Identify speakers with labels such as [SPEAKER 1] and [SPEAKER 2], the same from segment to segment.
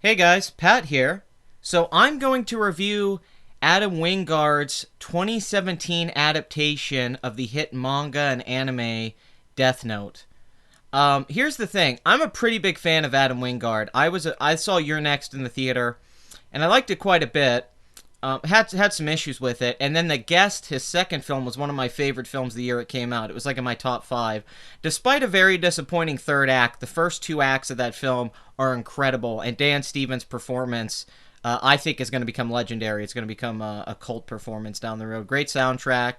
[SPEAKER 1] Hey guys, Pat here. So I'm going to review Adam Wingard's 2017 adaptation of the hit manga and anime Death Note. Here's the thing. I'm a pretty big fan of Adam Wingard. I saw You're Next in the theater, and I liked it quite a bit. Had some issues with it, and then The Guest, his second film, was one of my favorite films the year it came out. It was like in my top five. Despite a very disappointing third act, the first two acts of that film are incredible, and Dan Stevens' performance, I think, is going to become legendary. It's going to become a cult performance down the road. Great soundtrack.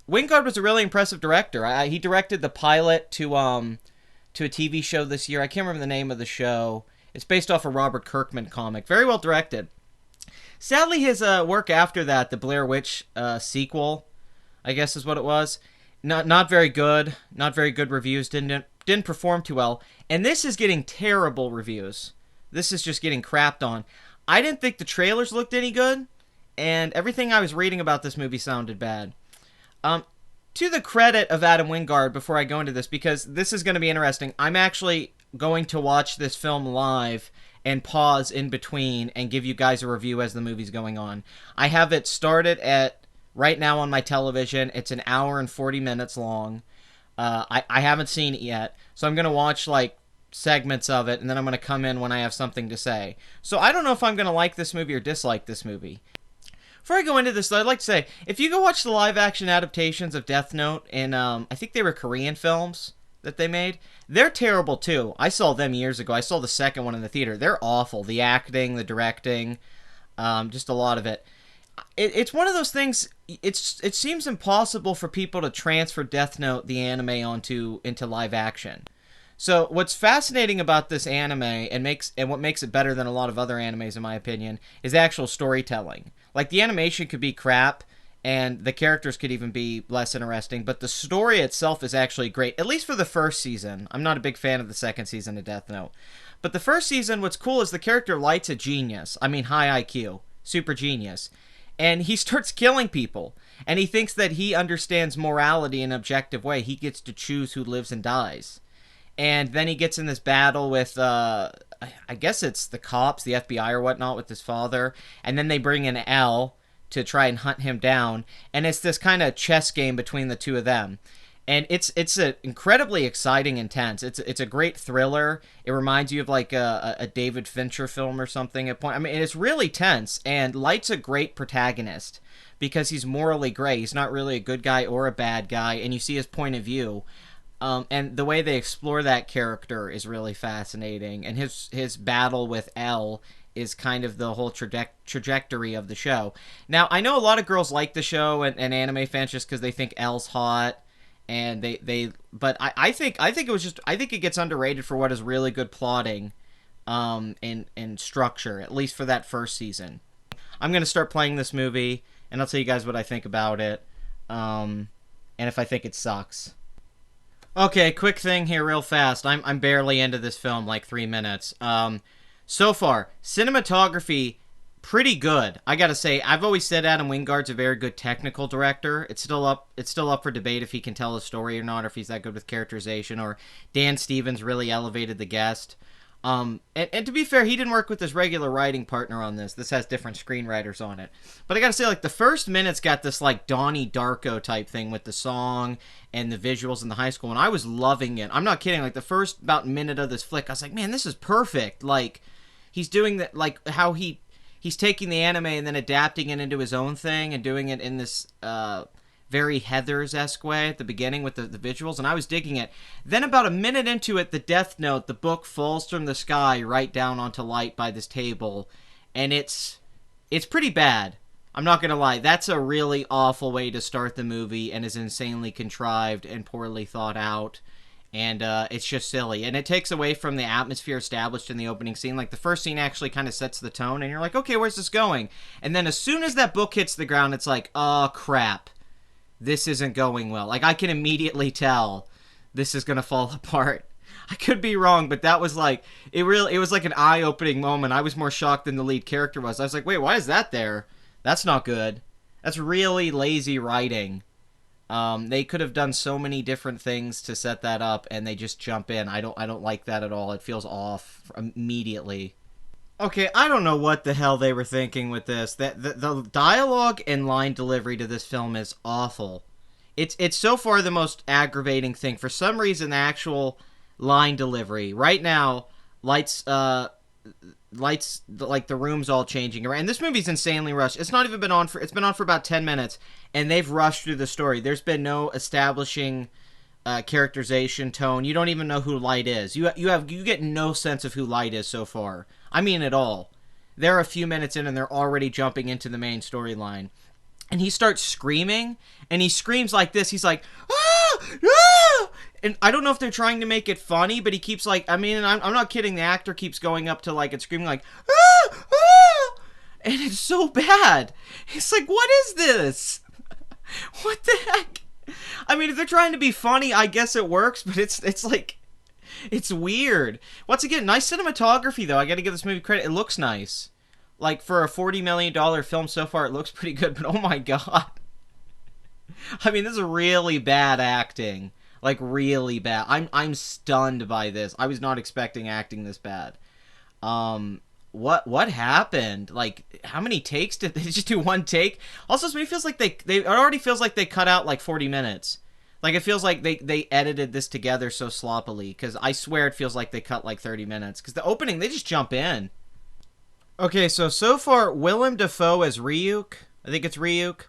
[SPEAKER 1] Wingard was a really impressive director. He directed the pilot to a TV show this year. I can't remember the name of the show. It's based off a Robert Kirkman comic. Very well directed. Sadly, his work after that, the Blair Witch sequel, I guess is what it was, not very good. Not very good reviews. Didn't perform too well. And this is getting terrible reviews. This is just getting crapped on. I didn't think the trailers looked any good, and everything I was reading about this movie sounded bad. To the credit of Adam Wingard, before I go into this, because this is going to be interesting, I'm actually going to watch this film live and pause in between and give you guys a review as the movie's going on. I have it started at right now on my television. It's an hour and 40 minutes long. I haven't seen it yet, so I'm going to watch like segments of it, and then I'm going to come in when I have something to say. So I don't know if I'm going to like this movie or dislike this movie. Before I go into this, though, I'd like to say, if you go watch the live-action adaptations of Death Note, and I think they were Korean films that they made, they're terrible, too. I saw them years ago. I saw the second one in the theater. They're awful. The acting, the directing, just a lot of it. It's one of those things, it seems impossible for people to transfer Death Note, the anime, into live action. So what's fascinating about this anime and what makes it better than a lot of other animes, in my opinion, is the actual storytelling. Like, the animation could be crap, and the characters could even be less interesting, but the story itself is actually great, at least for the first season. I'm not a big fan of the second season of Death Note. But the first season, what's cool is the character Light's a genius. I mean, high IQ. Super genius. And he starts killing people. And he thinks that he understands morality in an objective way. He gets to choose who lives and dies. And then he gets in this battle with, I guess it's the cops, the FBI or whatnot, with his father. And then they bring in L to try and hunt him down. And it's this kind of chess game between the two of them. And it's incredibly exciting, intense. It's a great thriller. It reminds you of like a David Fincher film or something at point. I mean, it's really tense. And Light's a great protagonist because he's morally gray. He's not really a good guy or a bad guy. And you see his point of view. And the way they explore that character is really fascinating. And his battle with L is kind of the whole trajectory of the show. Now, I know a lot of girls like the show and anime fans just because they think L's hot. And but I think it gets underrated for what is really good plotting, and structure, at least for that first season. I'm gonna start playing this movie, and I'll tell you guys what I think about it, and if I think it sucks. Okay, quick thing here, real fast. I'm barely into this film, like 3 minutes. So far, cinematography, pretty good. I gotta say, I've always said Adam Wingard's a very good technical director. It's still up for debate if he can tell a story or not, or if he's that good with characterization, or Dan Stevens really elevated The Guest. And to be fair, he didn't work with his regular writing partner on this. This has different screenwriters on it. But I gotta say, like, the first minute's got this, like, Donnie Darko type thing with the song and the visuals in the high school, and I was loving it. I'm not kidding. Like, the first about minute of this flick, I was like, man, this is perfect. Like, he's doing that, like, how he's taking the anime and then adapting it into his own thing and doing it in this very Heathers-esque way at the beginning with the visuals, and I was digging it. Then about a minute into it, the Death Note, the book, falls from the sky right down onto Light by this table, and it's pretty bad. I'm not going to lie. That's a really awful way to start the movie and is insanely contrived and poorly thought out. And it's just silly. And it takes away from the atmosphere established in the opening scene. Like, the first scene actually kind of sets the tone, and you're like, okay, where's this going? And then as soon as that book hits the ground, it's like, oh, crap. This isn't going well. Like, I can immediately tell this is going to fall apart. I could be wrong, but that was like, it was like an eye-opening moment. I was more shocked than the lead character was. I was like, wait, why is that there? That's not good. That's really lazy writing. They could have done so many different things to set that up, and they just jump in. I don't like that at all. It feels off immediately. Okay, I don't know what the hell they were thinking with this. The dialogue and line delivery to this film is awful. It's so far the most aggravating thing. For some reason, the actual line delivery right now, lights like the room's all changing around. And this movie's insanely rushed. It's been on for about 10 minutes, and they've rushed through the story. There's been no establishing characterization, tone. You don't even know who Light is. You get no sense of who Light is so far. I mean, at all. They're a few minutes in and they're already jumping into the main storyline. And he starts screaming, and he screams like this. He's like, ah, ah! And I don't know if they're trying to make it funny, but he keeps like, I mean, and I'm not kidding. The actor keeps going up to like and screaming like, ah, ah! And it's so bad. It's like, what is this? What the heck? I mean, if they're trying to be funny, I guess it works, but it's like, it's weird. Once again, nice cinematography, though. I gotta give this movie credit. It looks nice. Like, for a $40 million film so far, it looks pretty good, but oh my god. I mean, this is really bad acting. Like, really bad. I'm stunned by this. I was not expecting acting this bad. What happened? Like, how many takes did they just do? One take? Also, to me, it feels like it already feels like they cut out like 40 minutes. Like, it feels like they edited this together so sloppily, because I swear it feels like they cut like 30 minutes. Because the opening, they just jump in. Okay, so far, Willem Dafoe as Ryuk. I think it's Ryuk.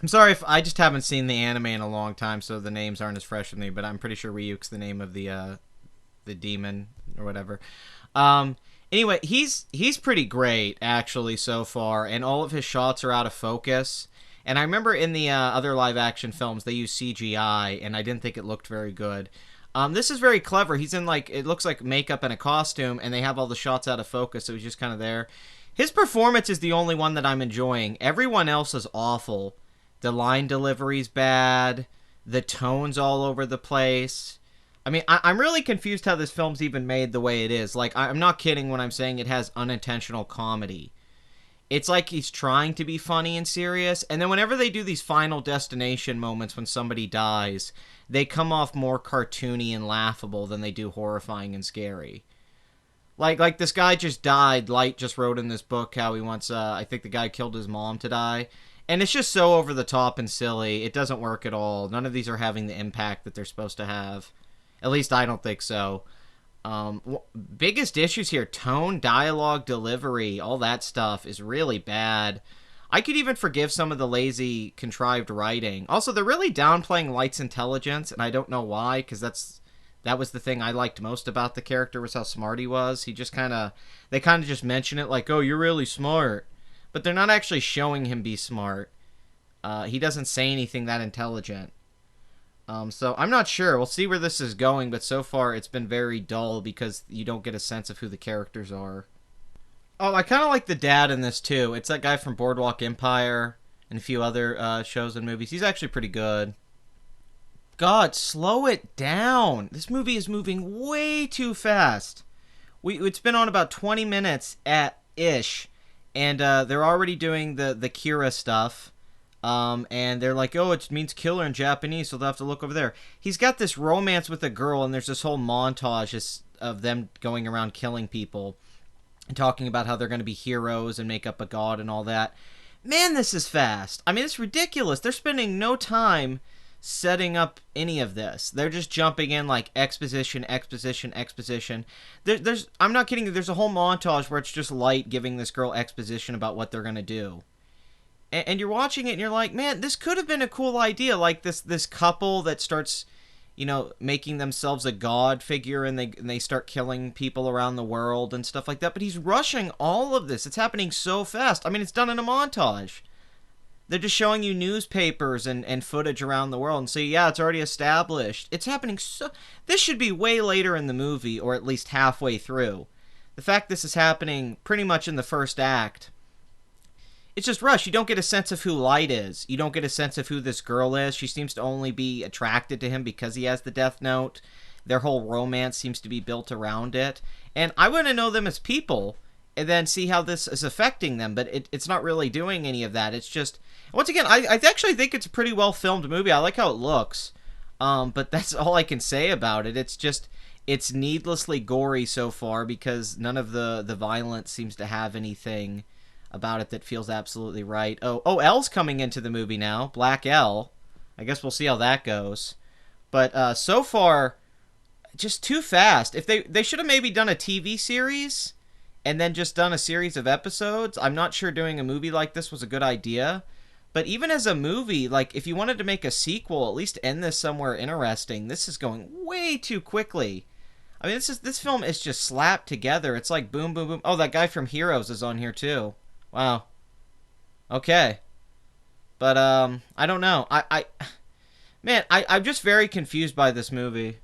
[SPEAKER 1] I'm sorry if I just haven't seen the anime in a long time, so the names aren't as fresh with me, but I'm pretty sure Ryuk's the name of the demon or whatever. Anyway, he's pretty great, actually, so far, and all of his shots are out of focus. And I remember in the other live-action films, they use CGI, and I didn't think it looked very good. This is very clever. He's in, like, it looks like makeup and a costume, and they have all the shots out of focus, so he's just kind of there. His performance is the only one that I'm enjoying. Everyone else is awful. The line delivery's bad. The tone's all over the place. I mean, I'm really confused how this film's even made the way it is. Like, I'm not kidding when I'm saying it has unintentional comedy. It's like he's trying to be funny and serious, and then whenever they do these Final Destination moments when somebody dies, they come off more cartoony and laughable than they do horrifying and scary. Like this guy just died. Light just wrote in this book how he wants, I think the guy killed his mom to die. And it's just so over the top and silly. It doesn't work at all. None of these are having the impact that they're supposed to have. At least I don't think so. Biggest issues here, tone, dialogue, delivery, all that stuff is really bad. I could even forgive some of the lazy, contrived writing. Also, they're really downplaying Light's intelligence, and I don't know why, because that was the thing I liked most about the character, was how smart he was. They kind of just mention it like, oh, you're really smart. But they're not actually showing him be smart. He doesn't say anything that intelligent. So I'm not sure. We'll see where this is going, but so far it's been very dull because you don't get a sense of who the characters are. Oh, I kind of like the dad in this too. It's that guy from Boardwalk Empire and a few other shows and movies. He's actually pretty good. God, slow it down. This movie is moving way too fast. It's been on about 20 minutes at-ish, and they're already doing the Kira stuff. And they're like, oh, it means killer in Japanese, so they'll have to look over there. He's got this romance with a girl, and there's this whole montage of them going around killing people and talking about how they're going to be heroes and make up a god and all that. Man, this is fast. I mean, it's ridiculous. They're spending no time setting up any of this. They're just jumping in like exposition, exposition, exposition. I'm not kidding you, there's a whole montage where it's just Light giving this girl exposition about what they're going to do. And you're watching it and you're like, man, this could have been a cool idea. Like this couple that starts, making themselves a god figure, and they start killing people around the world and stuff like that. But he's rushing all of this. It's happening so fast. I mean, it's done in a montage. They're just showing you newspapers and footage around the world and say, yeah, it's already established. It's happening so... This should be way later in the movie, or at least halfway through. The fact this is happening pretty much in the first act... It's just rushed. You don't get a sense of who Light is. You don't get a sense of who this girl is. She seems to only be attracted to him because he has the Death Note. Their whole romance seems to be built around it. And I want to know them as people and then see how this is affecting them. But it's not really doing any of that. It's just... Once again, I actually think it's a pretty well-filmed movie. I like how it looks. But that's all I can say about it. It's needlessly gory so far because none of the violence seems to have anything about it that feels absolutely right. L's coming into the movie now. Black L. I guess we'll see how that goes. But so far, just too fast. If they should have maybe done a TV series and then just done a series of episodes. I'm not sure doing a movie like this was a good idea. But even as a movie, like if you wanted to make a sequel, at least end this somewhere interesting. This is going way too quickly. I mean, this film is just slapped together. It's like boom, boom, boom. Oh, that guy from Heroes is on here too. Wow. Okay. But I don't know. I'm just very confused by this movie.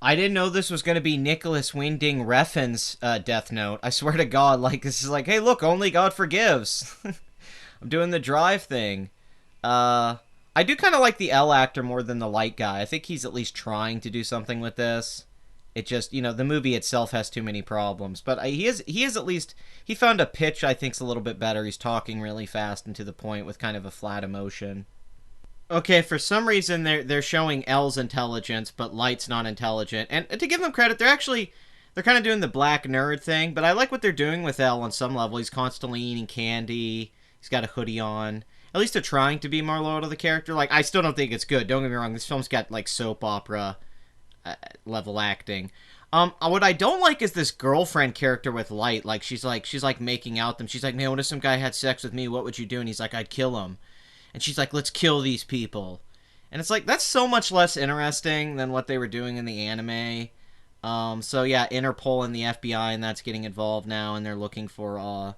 [SPEAKER 1] I didn't know this was going to be Nicholas Winding Refn's Death Note. I swear to God, like this is like, hey, look, only God forgives. I'm doing the drive thing. I do kind of like the L actor more than the light guy. I think he's at least trying to do something with this. It just, the movie itself has too many problems. But he is at least, he found a pitch I think's a little bit better. He's talking really fast and to the point with kind of a flat emotion. Okay, for some reason they're showing L's intelligence, but Light's not intelligent. And to give them credit, they're kind of doing the black nerd thing, but I like what they're doing with L on some level. He's constantly eating candy. He's got a hoodie on. At least they're trying to be more loyal to the character. Like, I still don't think it's good. Don't get me wrong. This film's got, like, soap opera level acting. What I don't like is this girlfriend character with Light. Like, she's making out them. She's like, man, what if some guy had sex with me? What would you do? And he's like, I'd kill him. And she's like, let's kill these people. And it's like, that's so much less interesting than what they were doing in the anime. So yeah, Interpol and the FBI, and that's getting involved now, and they're looking for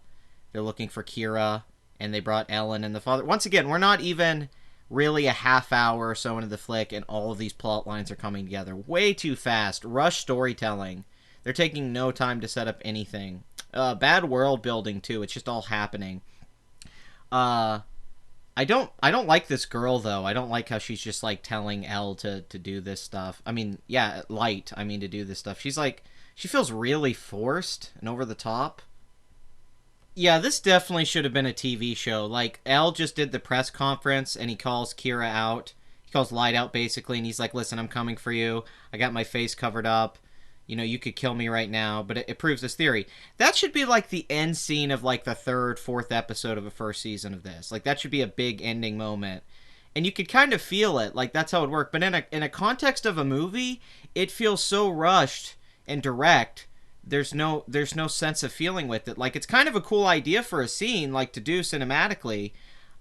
[SPEAKER 1] Kira, and they brought Ellen and the father. Once again, we're not even really a half hour or so into the flick, and all of these plot lines are coming together way too fast. Rush storytelling. They're taking no time to set up anything. Bad world building too. It's just all happening. I don't like this girl though. I don't like how she's just like telling Elle to do this stuff. I mean, yeah, Light, to do this stuff. She's like, she feels really forced and over the top. Yeah, this definitely should have been a TV show. Like, Elle just did the press conference and he calls Kira out. He calls Light out basically, and he's like, listen, I'm coming for you. I got my face covered up. You could kill me right now, but it proves this theory. That should be like the end scene of like the third, fourth episode of the first season of this. Like, that should be a big ending moment. And you could kind of feel it. Like, that's how it would work. But in a context of a movie, it feels so rushed and direct. There's no sense of feeling with it. Like, it's kind of a cool idea for a scene, like, to do cinematically.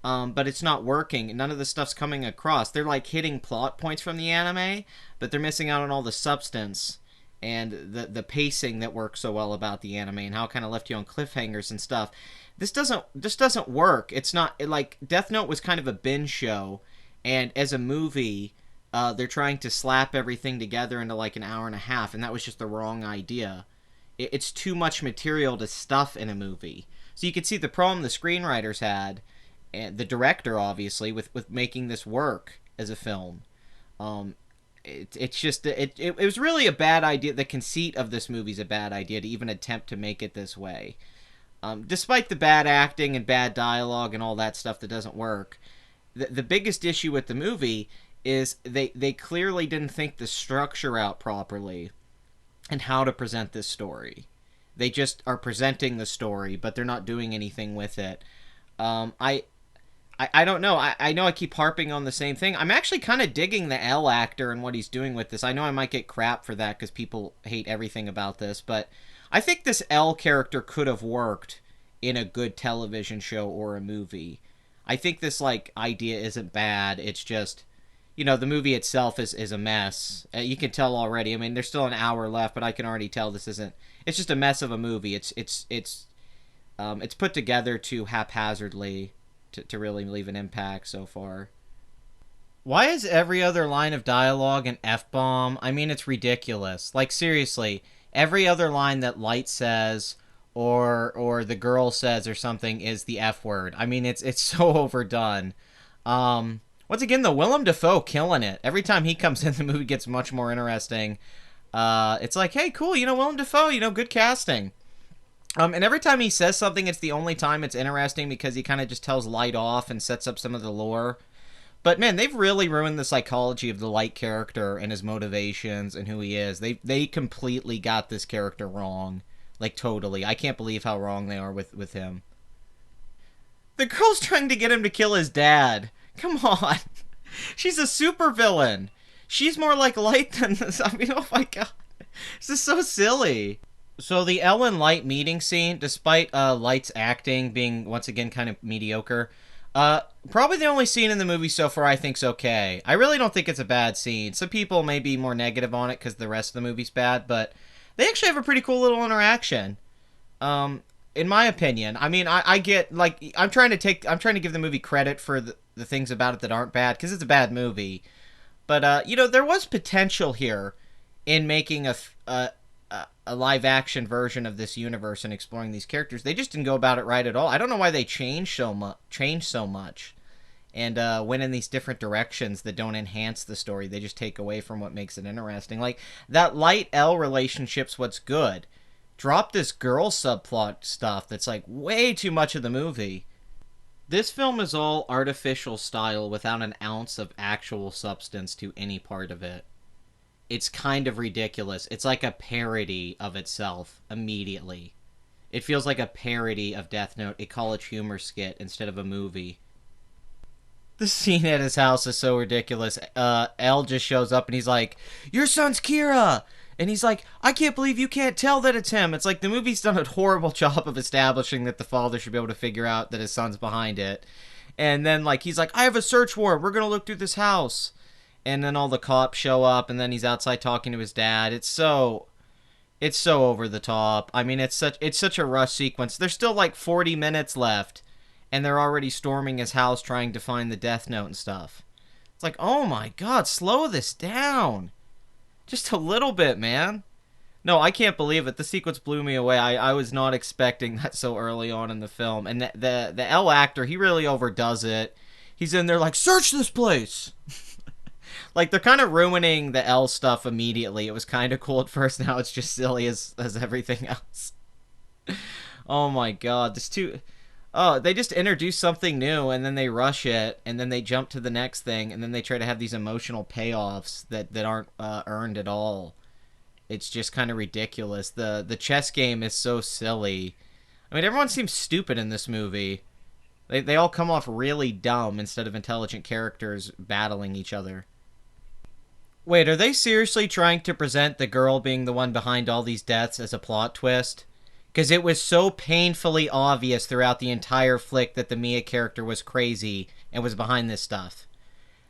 [SPEAKER 1] But it's not working. None of the stuff's coming across. They're like hitting plot points from the anime, but they're missing out on all the substance and the pacing that works so well about the anime, and how it kind of left you on cliffhangers and stuff. This doesn't work. It's not like Death Note was kind of a binge show, and as a movie, they're trying to slap everything together into like an hour and a half, and that was just the wrong idea. It's too much material to stuff in a movie. So you could see the problem the screenwriters had, and the director obviously, with making this work as a film. It was really a bad idea. The conceit of this movie is a bad idea to even attempt to make it this way. Despite the bad acting and bad dialogue and all that stuff that doesn't work, the biggest issue with the movie is they clearly didn't think the structure out properly and how to present this story. They just are presenting the story, but they're not doing anything with it. I don't know. I know I keep harping on the same thing. I'm actually kind of digging the L actor and what he's doing with this. I know I might get crap for that because people hate everything about this, but I think this L character could have worked in a good television show or a movie. I think this, like, idea isn't bad. It's just, the movie itself is a mess. You can tell already. I mean, there's still an hour left, but I can already tell this isn't. It's just a mess of a movie. It's put together too haphazardly to really leave an impact so far. Why is every other line of dialogue an F-bomb? I mean, it's ridiculous. Like, seriously, every other line that Light says or the girl says or something is the F word. I mean, it's so overdone. Once again, though, Willem Dafoe killing it. Every time he comes in, the movie gets much more interesting. It's like, hey, cool, Willem Dafoe, good casting. And every time he says something, it's the only time it's interesting because he kind of just tells Light off and sets up some of the lore. But man, they've really ruined the psychology of the Light character and his motivations and who he is. They completely got this character wrong. Like, totally. I can't believe how wrong they are with him. The girl's trying to get him to kill his dad. Come on. She's a supervillain. She's more like Light than this. I mean, oh my god. This is so silly. So the Elle and Light meeting scene, despite Light's acting being once again kind of mediocre, probably the only scene in the movie so far I think's okay. I really don't think it's a bad scene. Some people may be more negative on it because the rest of the movie's bad, but they actually have a pretty cool little interaction. In my opinion, I mean, I get like I'm trying to give the movie credit for the things about it that aren't bad because it's a bad movie, but you know, there was potential here in making a live action version of this universe and exploring these characters. They just didn't go about it right at all. I don't know why they changed so much and went in these different directions that don't enhance the story. They just take away from what makes it interesting. Like that Light Elle relationship's what's good. Drop this girl subplot stuff that's like way too much of the movie. This film is all artificial style without an ounce of actual substance to any part of it. It's kind of ridiculous. It's like a parody of itself immediately. It feels like a parody of Death Note, a college humor skit instead of a movie. The scene at his house is so ridiculous. Elle just shows up and he's like, "Your son's Kira!" And he's like, "I can't believe you can't tell that it's him." It's like the movie's done a horrible job of establishing that the father should be able to figure out that his son's behind it. And then like he's like, "I have a search warrant. We're going to look through this house." And then all the cops show up, and then he's outside talking to his dad. It's so over the top. I mean, it's such a rush sequence. There's still like 40 minutes left, and they're already storming his house trying to find the Death Note and stuff. It's like, oh my god, slow this down. Just a little bit, man. No, I can't believe it. The sequence blew me away. I was not expecting that so early on in the film. And the Elle actor, he really overdoes it. He's in there like, "Search this place!" Like, they're kind of ruining the Elle stuff immediately. It was kind of cool at first. Now it's just silly as everything else. Oh my god. They just introduce something new, and then they rush it, and then they jump to the next thing, and then they try to have these emotional payoffs that aren't earned at all. It's just kind of ridiculous. The chess game is so silly. I mean, everyone seems stupid in this movie. They all come off really dumb instead of intelligent characters battling each other. Wait, are they seriously trying to present the girl being the one behind all these deaths as a plot twist? Because it was so painfully obvious throughout the entire flick that the Mia character was crazy and was behind this stuff.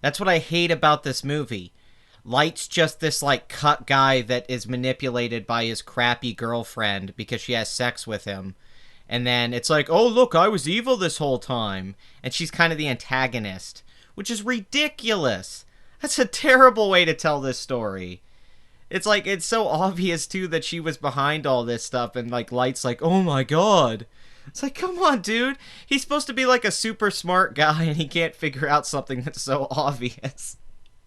[SPEAKER 1] That's what I hate about this movie. Light's just this, like, cut guy that is manipulated by his crappy girlfriend because she has sex with him. And then it's like, "Oh, look, I was evil this whole time." And she's kind of the antagonist, which is ridiculous. That's a terrible way to tell this story. It's like, it's so obvious, too, that she was behind all this stuff, and, like, Light's like, "Oh my god." It's like, come on, dude. He's supposed to be, like, a super smart guy, and he can't figure out something that's so obvious.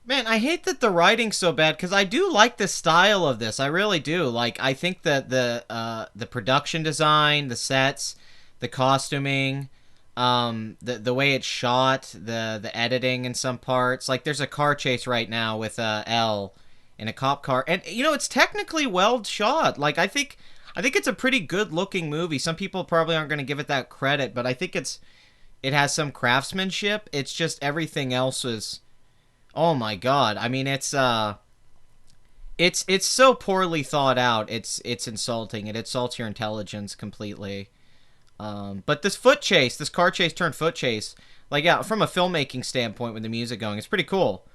[SPEAKER 1] Man, I hate that the writing's so bad, because I do like the style of this. I really do. Like, I think that the production design, the sets, the costuming, the way it's shot, the editing in some parts. Like, there's a car chase right now with Elle in a cop car, and you know, it's technically well shot. Like, I think it's a pretty good looking movie. Some people probably aren't going to give it that credit, but I think it has some craftsmanship. It's just everything else is, oh my god. I mean, it's so poorly thought out. It's insulting. It insults your intelligence completely. But this car chase turned foot chase, like, yeah, from a filmmaking standpoint with the music going, it's pretty cool.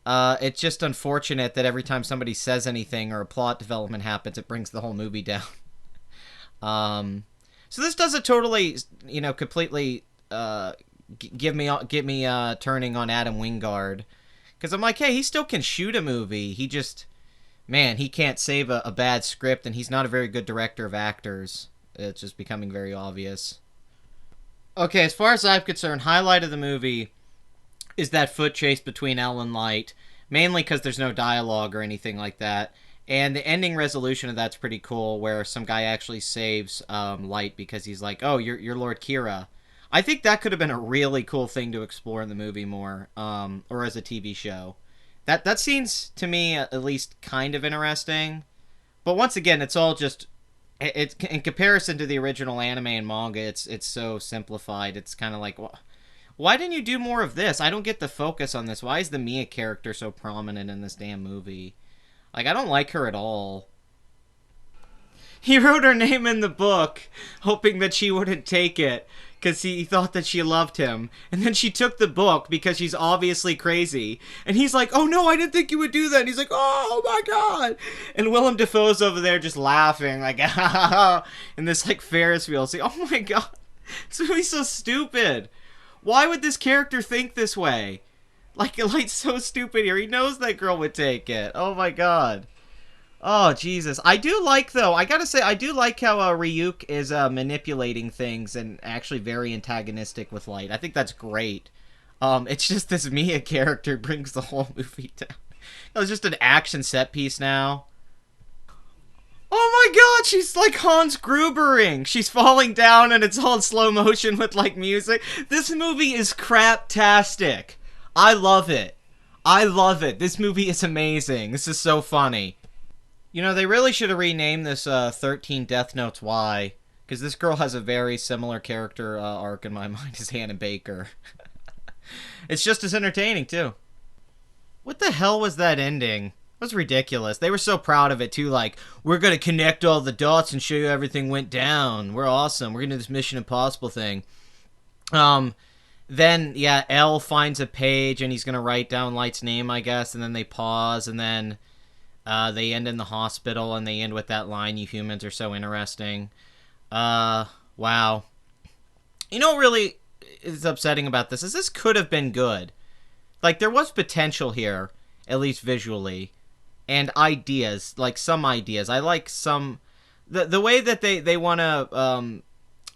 [SPEAKER 1] It's just unfortunate that every time somebody says anything or a plot development happens, it brings the whole movie down. So this doesn't totally, you know, completely get me turning on Adam Wingard, because I'm like, hey, he still can shoot a movie. He just, man, he can't save a bad script, and he's not a very good director of actors. It's just becoming very obvious. Okay, as far as I'm concerned, highlight of the movie is that foot chase between Elle and Light, mainly because there's no dialogue or anything like that. And the ending resolution of that's pretty cool, where some guy actually saves Light because he's like, "Oh, you're Lord Kira." I think that could have been a really cool thing to explore in the movie more, or as a TV show. That seems to me at least kind of interesting. But once again, it's all just it in comparison to the original anime and manga. It's so simplified. It's kind of like, well, why didn't you do more of this? I don't get the focus on this. Why is the Mia character so prominent in this damn movie? Like, I don't like her at all. He wrote her name in the book, hoping that she wouldn't take it, because he thought that she loved him. And then she took the book because she's obviously crazy. And he's like, oh no, I didn't think you would do that. And he's like, oh my god. And Willem Dafoe's over there just laughing, like, in this, like, Ferris wheel. It's like, oh my god, this movie's so stupid. Why would this character think this way? Like, so stupid here. He knows that girl would take it. Oh my god. Oh, Jesus. I do like, though, I gotta say, I do like how Ryuk is manipulating things and actually very antagonistic with Light. I think that's great. It's just this Mia character brings the whole movie down. It's just an action set piece now. Oh my god, she's like Hans Grubering. She's falling down and it's all in slow motion with, like, music. This movie is craptastic. I love it. I love it. This movie is amazing. This is so funny. You know, they really should have renamed this 13 Death Notes Why, because this girl has a very similar character arc in my mind as Hannah Baker. It's just as entertaining, too. What the hell was that ending? It was ridiculous. They were so proud of it, too, like, we're going to connect all the dots and show you everything went down. We're awesome. We're going to do this Mission Impossible thing. Then, yeah, L finds a page, and he's going to write down Light's name, I guess, and then they pause, and then they end in the hospital, and they end with that line, you humans are so interesting. Wow. You know what really is upsetting about this is this could have been good. Like, there was potential here, at least visually, and ideas, like some ideas. I like some... The way that they want to,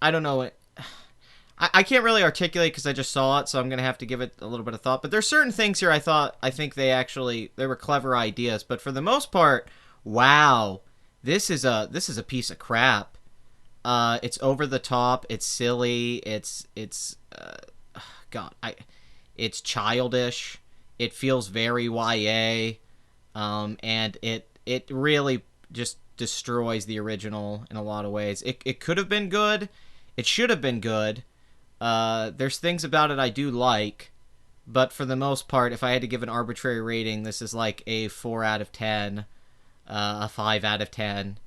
[SPEAKER 1] I don't know, I can't really articulate because I just saw it, so I'm going to have to give it a little bit of thought. But there's certain things here I think they were clever ideas. But for the most part, wow, this is a piece of crap. It's over the top. It's silly. It's childish. It feels very YA. And it really just destroys the original in a lot of ways. It could have been good. It should have been good. There's things about it I do like, but for the most part, if I had to give an arbitrary rating, this is like a 4 out of 10, a 5 out of 10.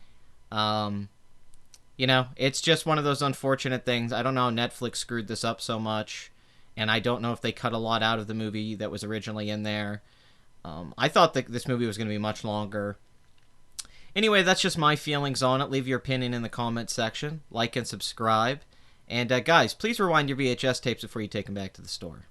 [SPEAKER 1] You know, it's just one of those unfortunate things. I don't know how Netflix screwed this up so much, and I don't know if they cut a lot out of the movie that was originally in there. I thought that this movie was going to be much longer. Anyway, that's just my feelings on it. Leave your opinion in the comments section. Like and subscribe. And guys, please rewind your VHS tapes before you take them back to the store.